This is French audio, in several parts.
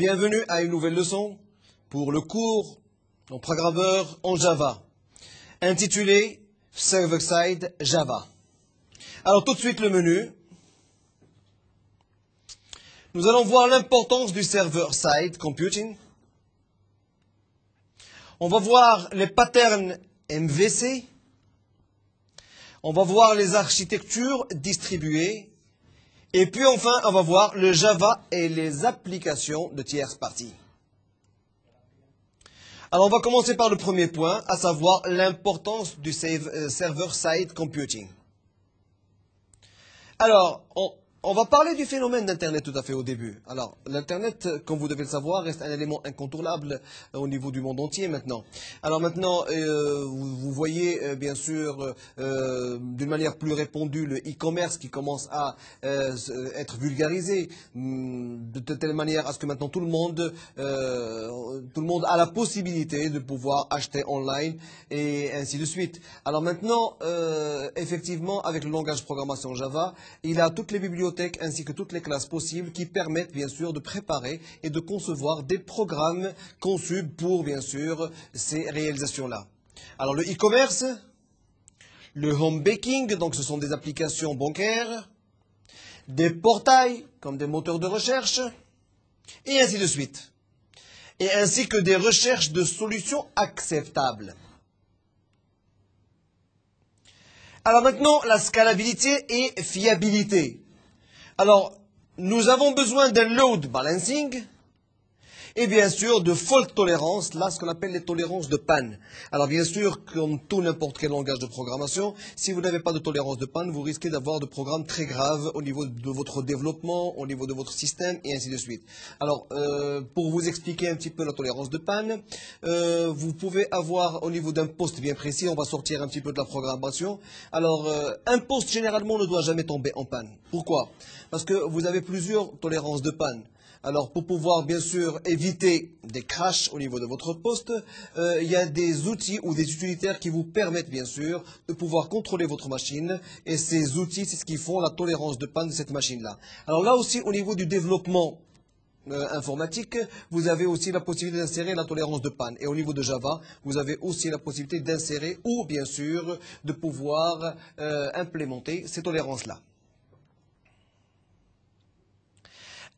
Bienvenue à une nouvelle leçon pour le cours en programmeur en Java, intitulé Server-Side Java. Alors tout de suite le menu. Nous allons voir l'importance du Server-Side Computing. On va voir les patterns MVC. On va voir les architectures distribuées. Et puis enfin, on va voir le Java et les applications de tierces parties. Alors on va commencer par le premier point, à savoir l'importance du Server-Side Computing. Alors, on va parler du phénomène d'Internet tout à fait au début. Alors, l'Internet, comme vous devez le savoir, reste un élément incontournable au niveau du monde entier maintenant. Alors maintenant, vous voyez bien sûr d'une manière plus répandue le e-commerce qui commence à être vulgarisé de telle manière à ce que maintenant tout le monde a la possibilité de pouvoir acheter online et ainsi de suite. Alors maintenant, effectivement, avec le langage de programmation Java, il a toutes les bibliothèques ainsi que toutes les classes possibles qui permettent bien sûr de préparer et de concevoir des programmes conçus pour bien sûr ces réalisations-là. Alors le e-commerce, le home banking, donc ce sont des applications bancaires, des portails comme des moteurs de recherche et ainsi de suite. Et ainsi que des recherches de solutions acceptables. Alors maintenant, la scalabilité et fiabilité. Alors, nous avons besoin d'un load balancing et bien sûr de fault tolérance, là ce qu'on appelle les tolérances de panne. Alors bien sûr, comme tout n'importe quel langage de programmation, si vous n'avez pas de tolérance de panne, vous risquez d'avoir des programmes très graves au niveau de votre développement, au niveau de votre système et ainsi de suite. Alors, pour vous expliquer un petit peu la tolérance de panne, vous pouvez avoir au niveau d'un poste bien précis, on va sortir un petit peu de la programmation. Alors, un poste généralement ne doit jamais tomber en panne. Pourquoi? Parce que vous avez plusieurs tolérances de panne. Alors, pour pouvoir, bien sûr, éviter des crashs au niveau de votre poste, il y a des outils ou des utilitaires qui vous permettent, bien sûr, de pouvoir contrôler votre machine. Et ces outils, c'est ce qui font la tolérance de panne de cette machine-là. Alors là aussi, au niveau du développement informatique, vous avez aussi la possibilité d'insérer la tolérance de panne. Et au niveau de Java, vous avez aussi la possibilité d'insérer ou, bien sûr, de pouvoir implémenter ces tolérances-là.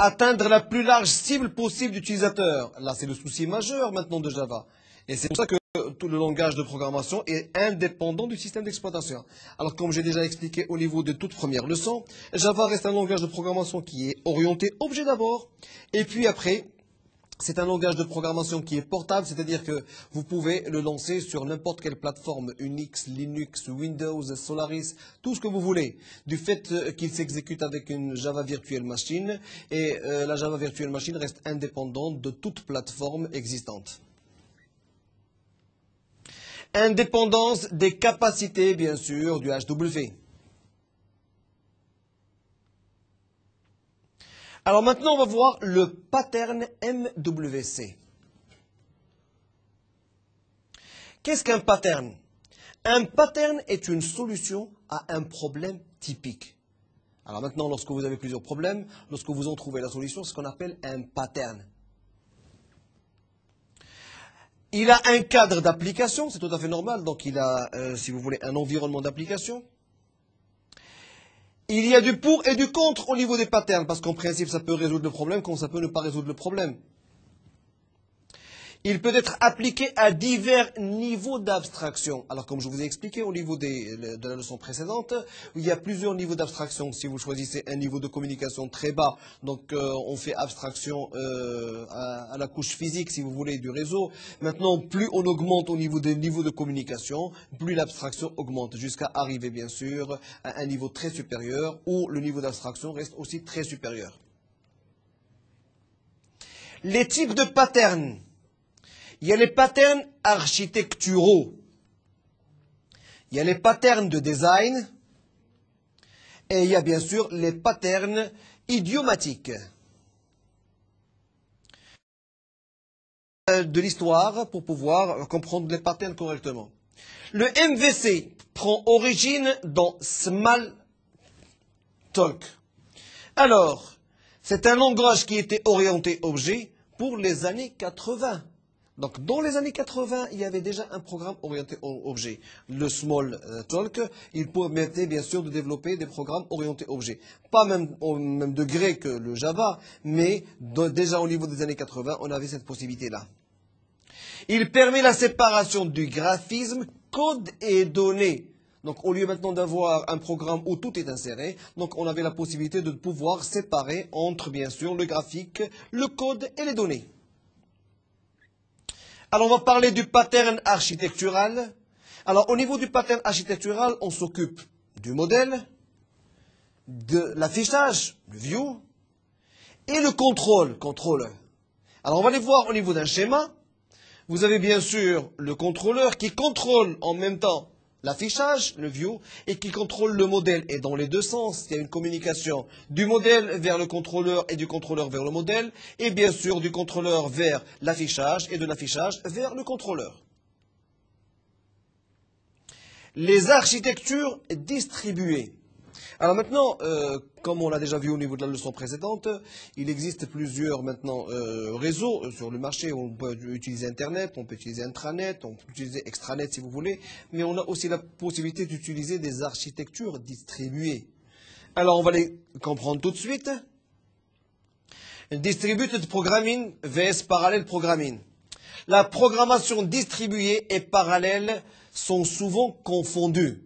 Atteindre la plus large cible possible d'utilisateurs. Là, c'est le souci majeur maintenant de Java. Et c'est pour ça que tout le langage de programmation est indépendant du système d'exploitation. Alors, comme j'ai déjà expliqué au niveau de toute première leçon, Java reste un langage de programmation qui est orienté objet d'abord. Et puis après, c'est un langage de programmation qui est portable, c'est-à-dire que vous pouvez le lancer sur n'importe quelle plateforme, Unix, Linux, Windows, Solaris, tout ce que vous voulez. Du fait qu'il s'exécute avec une Java Virtual Machine, et la Java Virtual Machine reste indépendante de toute plateforme existante. Indépendance des capacités, bien sûr, du HW. Alors maintenant, on va voir le pattern MWC. Qu'est-ce qu'un pattern? Un pattern est une solution à un problème typique. Alors maintenant, lorsque vous avez plusieurs problèmes, lorsque vous en trouvez la solution, c'est ce qu'on appelle un pattern. Il a un cadre d'application, c'est tout à fait normal, donc il a, si vous voulez, un environnement d'application. Il y a du pour et du contre au niveau des patterns, parce qu'en principe, ça peut résoudre le problème, comme ça peut ne pas résoudre le problème. Il peut être appliqué à divers niveaux d'abstraction. Alors, comme je vous ai expliqué au niveau de la leçon précédente, il y a plusieurs niveaux d'abstraction. Si vous choisissez un niveau de communication très bas, donc on fait abstraction à la couche physique, si vous voulez, du réseau. Maintenant, plus on augmente au niveau des niveaux de communication, plus l'abstraction augmente, jusqu'à arriver, bien sûr, à un niveau très supérieur, où le niveau d'abstraction reste aussi très supérieur. Les types de patterns. Il y a les patterns architecturaux, il y a les patterns de design, et il y a bien sûr les patterns idiomatiques. De l'histoire pour pouvoir comprendre les patterns correctement. Le MVC prend origine dans Smalltalk. Alors, c'est un langage qui était orienté objet pour les années 80. Donc, dans les années 80, il y avait déjà un programme orienté objet. Le Smalltalk, il permettait bien sûr de développer des programmes orientés objet. Pas même au même degré que le Java, mais déjà au niveau des années 80, on avait cette possibilité-là. Il permet la séparation du graphisme, code et données. Donc, au lieu maintenant d'avoir un programme où tout est inséré, donc on avait la possibilité de pouvoir séparer entre, bien sûr, le graphique, le code et les données. Alors, on va parler du pattern architectural. Alors, au niveau du pattern architectural, on s'occupe du modèle, de l'affichage, le view, et le contrôle. Alors, on va les voir au niveau d'un schéma. Vous avez bien sûr le contrôleur qui contrôle en même temps l'affichage, le view, et qui contrôle le modèle. Et dans les deux sens, il y a une communication du modèle vers le contrôleur et du contrôleur vers le modèle, et bien sûr du contrôleur vers l'affichage et de l'affichage vers le contrôleur. Les architectures distribuées. Alors maintenant, comme on l'a déjà vu au niveau de la leçon précédente, il existe plusieurs maintenant réseaux sur le marché. On peut utiliser Internet, on peut utiliser intranet, on peut utiliser extranet si vous voulez, mais on a aussi la possibilité d'utiliser des architectures distribuées. Alors on va les comprendre tout de suite. Distributed Programming vs Parallel Programming. La programmation distribuée et parallèle sont souvent confondues.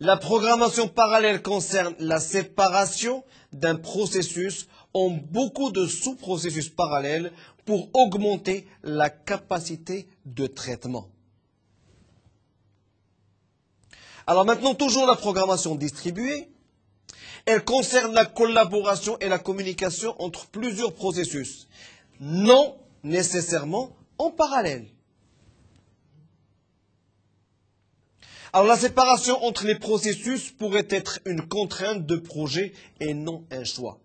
La programmation parallèle concerne la séparation d'un processus en beaucoup de sous-processus parallèles pour augmenter la capacité de traitement. Alors maintenant, toujours la programmation distribuée, elle concerne la collaboration et la communication entre plusieurs processus, non nécessairement en parallèle. Alors la séparation entre les processus pourrait être une contrainte de projet et non un choix.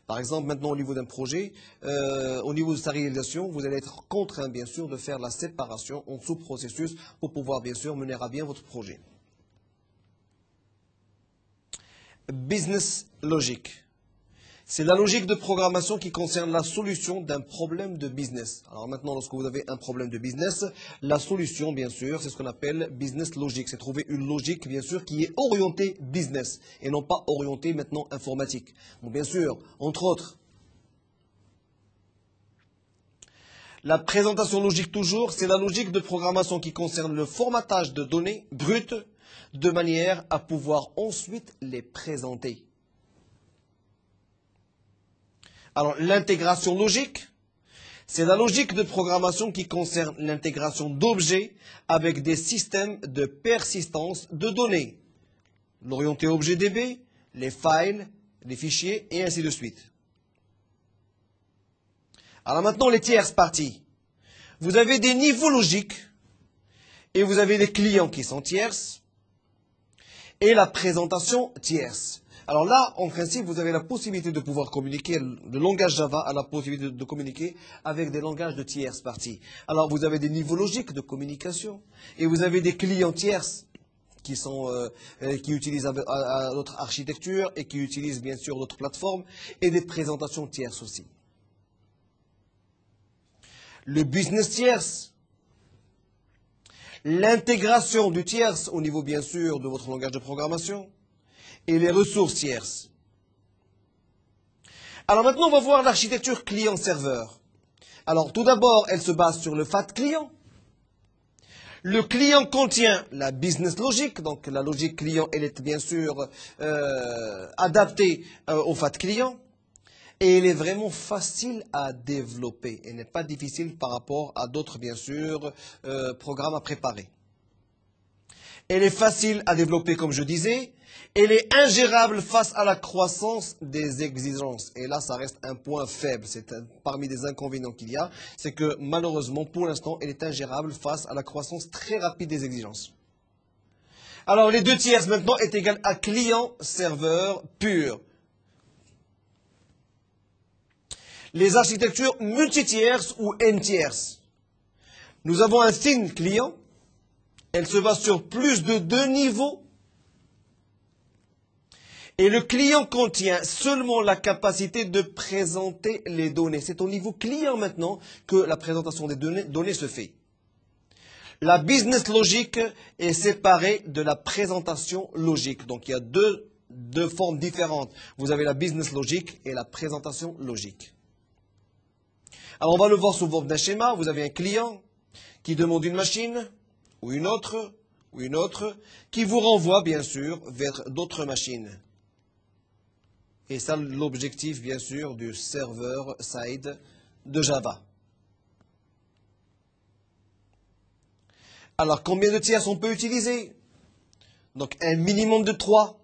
Par exemple, maintenant au niveau d'un projet, au niveau de sa réalisation, vous allez être contraint bien sûr de faire la séparation en sous-processus pour pouvoir bien sûr mener à bien votre projet. Business logic. C'est la logique de programmation qui concerne la solution d'un problème de business. Alors maintenant, lorsque vous avez un problème de business, la solution, bien sûr, c'est ce qu'on appelle business logic. C'est trouver une logique, bien sûr, qui est orientée business et non pas orientée maintenant informatique. Bon, bien sûr, entre autres, la présentation logique toujours, c'est la logique de programmation qui concerne le formatage de données brutes de manière à pouvoir ensuite les présenter. Alors, l'intégration logique, c'est la logique de programmation qui concerne l'intégration d'objets avec des systèmes de persistance de données. L'orienté objet DB, les files, les fichiers et ainsi de suite. Alors maintenant, les tierces parties. Vous avez des niveaux logiques et vous avez des clients qui sont tierces et la présentation tierce. Alors là, en principe, vous avez la possibilité de pouvoir communiquer, le langage Java a la possibilité de communiquer avec des langages de tierces parties. Alors vous avez des niveaux logiques de communication et vous avez des clients tierces qui utilisent notre architecture et qui utilisent bien sûr notre plateforme et des présentations tierces aussi. Le business tierce, l'intégration du tierce au niveau bien sûr de votre langage de programmation, et les ressources tierces. Alors maintenant, on va voir l'architecture client-serveur. Alors tout d'abord, elle se base sur le FAT client. Le client contient la business logic, donc la logique client, elle est bien sûr adaptée au FAT client. Et elle est vraiment facile à développer. Elle n'est pas difficile par rapport à d'autres, bien sûr, programmes à préparer. Elle est facile à développer, comme je disais. Elle est ingérable face à la croissance des exigences. Et là, ça reste un point faible. C'est parmi les inconvénients qu'il y a. C'est que malheureusement, pour l'instant, elle est ingérable face à la croissance très rapide des exigences. Alors, les deux tierces maintenant est égal à client-serveur pur. Les architectures multi-tierces ou n-tierces. Nous avons un thin client. Elle se base sur plus de 2 niveaux. Et le client contient seulement la capacité de présenter les données. C'est au niveau client maintenant que la présentation des données se fait. La business logic est séparée de la présentation logique. Donc il y a deux formes différentes. Vous avez la business logic et la présentation logique. Alors on va le voir sous forme d'un schéma. Vous avez un client qui demande une machine ou une autre, qui vous renvoie bien sûr vers d'autres machines. Et ça l'objectif bien sûr du serveur side de Java. Alors combien de tiers on peut utiliser? Donc un minimum de 3.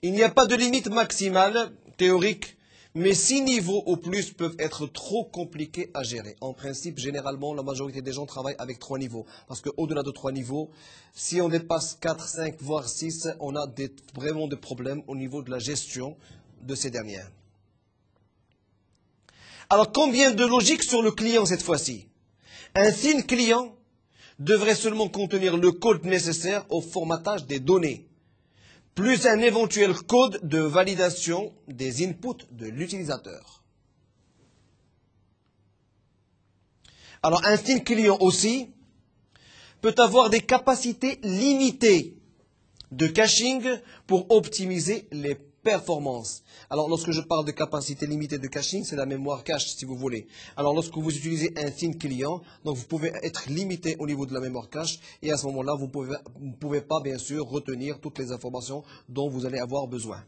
Il n'y a pas de limite maximale théorique, mais 6 niveaux au plus peuvent être trop compliqués à gérer. En principe, généralement, la majorité des gens travaillent avec 3 niveaux. Parce qu'au-delà de 3 niveaux, si on dépasse 4, 5, voire 6, on a vraiment des problèmes au niveau de la gestion de ces dernières. Alors, combien de logique sur le client cette fois-ci? Un thin client devrait seulement contenir le code nécessaire au formatage des données, plus un éventuel code de validation des inputs de l'utilisateur. Alors, un thin client aussi peut avoir des capacités limitées de caching pour optimiser les performances. Alors, lorsque je parle de capacité limitée de caching, c'est la mémoire cache, si vous voulez. Alors, lorsque vous utilisez un thin client, donc vous pouvez être limité au niveau de la mémoire cache, et à ce moment-là, vous ne pouvez pas, bien sûr, retenir toutes les informations dont vous allez avoir besoin.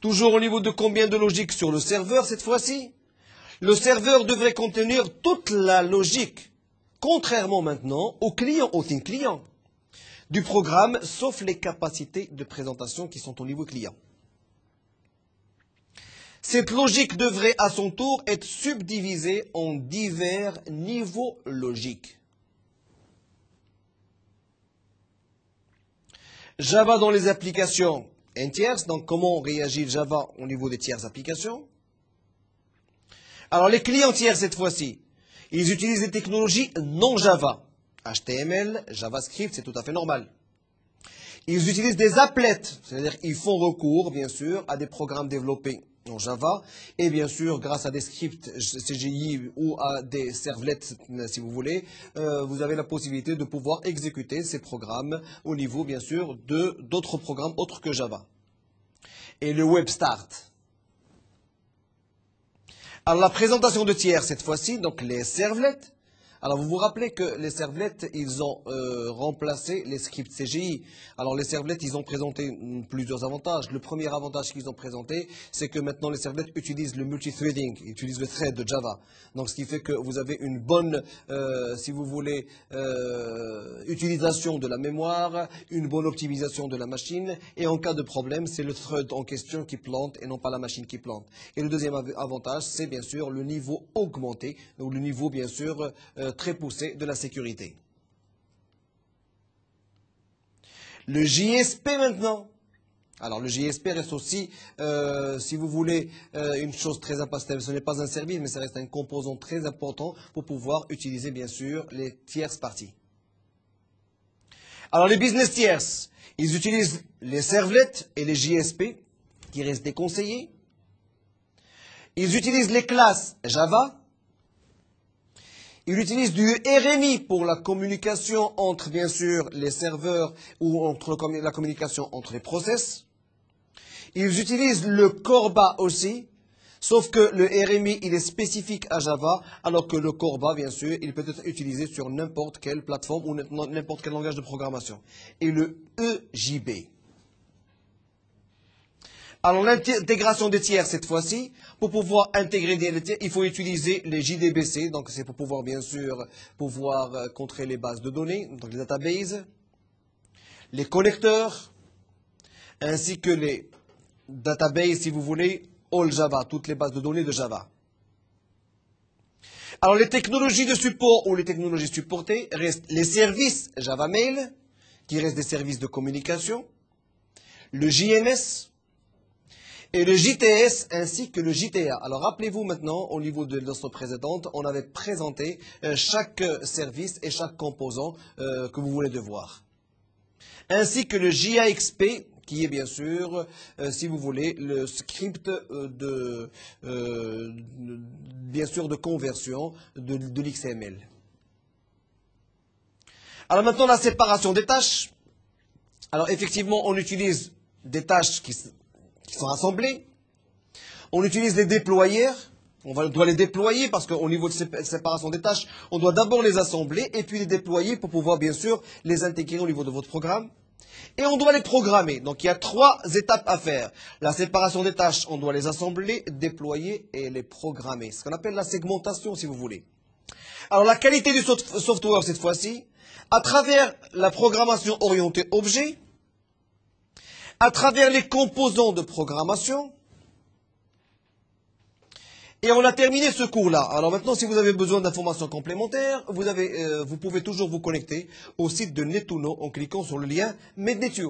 Toujours au niveau de combien de logique sur le serveur, cette fois-ci? Le serveur devrait contenir toute la logique, contrairement maintenant au client, au thin client du programme, sauf les capacités de présentation qui sont au niveau client. Cette logique devrait à son tour être subdivisée en divers niveaux logiques. Java dans les applications tierces, donc comment réagit Java au niveau des tierces applications. Alors les clients tiers cette fois-ci, ils utilisent des technologies non Java. HTML, JavaScript, c'est tout à fait normal. Ils utilisent des applets, c'est-à-dire ils font recours, bien sûr, à des programmes développés en Java, et bien sûr, grâce à des scripts CGI ou à des servlets, si vous voulez, vous avez la possibilité de pouvoir exécuter ces programmes au niveau, bien sûr, d'autres programmes autres que Java. Et le Web Start. Alors la présentation de tiers, cette fois-ci, donc les servlets. Alors, vous vous rappelez que les servlets, ils ont remplacé les scripts CGI. Alors, les servlets, ils ont présenté plusieurs avantages. Le premier avantage qu'ils ont présenté, c'est que maintenant, les servlets utilisent le multithreading, ils utilisent le thread de Java. Donc, ce qui fait que vous avez une bonne, si vous voulez, utilisation de la mémoire, une bonne optimisation de la machine. Et en cas de problème, c'est le thread en question qui plante et non pas la machine qui plante. Et le deuxième avantage, c'est bien sûr le niveau augmenté, ou le niveau, bien sûr, très poussé de la sécurité. Le JSP maintenant. Alors le JSP reste aussi, si vous voulez, une chose très importante. Ce n'est pas un service, mais ça reste un composant très important pour pouvoir utiliser bien sûr les tierces parties. Alors les business tierces, ils utilisent les servlets et les JSP qui restent déconseillés. Ils utilisent les classes Java. Ils utilisent du RMI pour la communication entre, bien sûr, les serveurs ou entre la communication entre les process. Ils utilisent le Corba aussi, sauf que le RMI, il est spécifique à Java, alors que le Corba, bien sûr, il peut être utilisé sur n'importe quelle plateforme ou n'importe quel langage de programmation. Et le EJB. Alors l'intégration des tiers cette fois-ci, pour pouvoir intégrer des tiers, il faut utiliser les JDBC, donc c'est pour pouvoir bien sûr contrer les bases de données, donc les databases, les connecteurs, ainsi que les databases, si vous voulez, all Java, toutes les bases de données de Java. Alors les technologies de support ou les technologies supportées restent les services Java Mail, qui restent des services de communication, le JMS, et le JTS ainsi que le JTA. Alors rappelez-vous maintenant, au niveau de notre précédente, on avait présenté chaque service et chaque composant que vous voulez de voir. ainsi que le JAXP, qui est bien sûr, si vous voulez, le script bien sûr, de conversion de l'XML. Alors maintenant, la séparation des tâches. Alors effectivement, on utilise des tâches qui sont assemblées. On utilise les déployeurs. Doit les déployer parce qu'au niveau de séparation des tâches, on doit d'abord les assembler et puis les déployer pour pouvoir bien sûr les intégrer au niveau de votre programme. Et on doit les programmer. Donc il y a 3 étapes à faire. La séparation des tâches, on doit les assembler, déployer et les programmer. Ce qu'on appelle la segmentation si vous voulez. Alors la qualité du software cette fois-ci, à travers la programmation orientée objet, à travers les composants de programmation. Et on a terminé ce cours-là. Alors maintenant, si vous avez besoin d'informations complémentaires, vous pouvez toujours vous connecter au site de Netuno en cliquant sur le lien MedNetU.